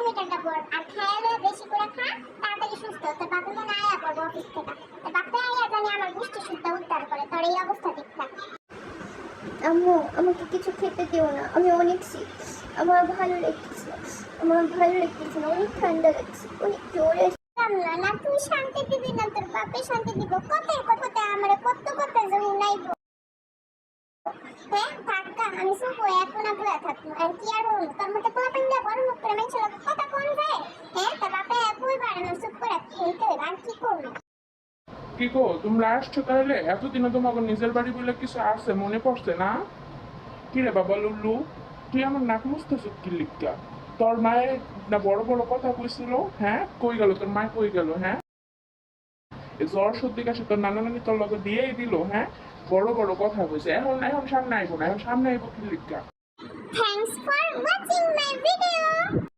লিটারটা পড় আর খাইলে বেশি করে খা, তাড়াতাড়ি সুস্থ। তোর বাপে মনে আয়া পড়বো অফিস থেকে, তোর বাপে আয়া জানি আমার গোষ্ঠী শুদ্ধ উদ্ধার করে। তোর এই অবস্থা দেখতে আম্মু আমাকে কিছু খেতে দিও না, আমি অনেক সিক, আমার ভালো লাগতেছে না, অনেক ঠান্ডা লাগছে, অনেক জোরে। না না, তুই শান্তি দিবি না, তোর বাপে শান্তি দিব। কথায় কথায় আমার কত কথা যে উনাইব। হ্যাঁ থাকা আমি শুনবো, এখন আর বলে থাকবো আর কি আর হল। তোর মতো পোলা পেন্ডা বড় মুখ করে মেনছিল কথা কোন যায়। হ্যাঁ তোর বাপে একই বার না, চুপ করে খেলতে হবে। আর কি করবো? কি গো তোমরা আসছো তাহলে? এতদিনে তোমাকে নিজের বাড়ি বলে কিছু আছে মনে পড়ছে না? কি রে বাবা লুল্লু, তুই আমার নাক মুছতেছিস কি লিখা? তোর মায়ের না বড় বড় কথা কইছিল? হ্যাঁ কই গেল তোর মায়, কই গেল? হ্যাঁ এই জ্বর সর্দি কাশি তোর নানা নানি তোর লগে দিয়েই দিল? হ্যাঁ বড় বড় কথা কইছে, এখন এখন সামনে আইবো না, এখন সামনে আইবো কি লিখা? Thanks for watching my video.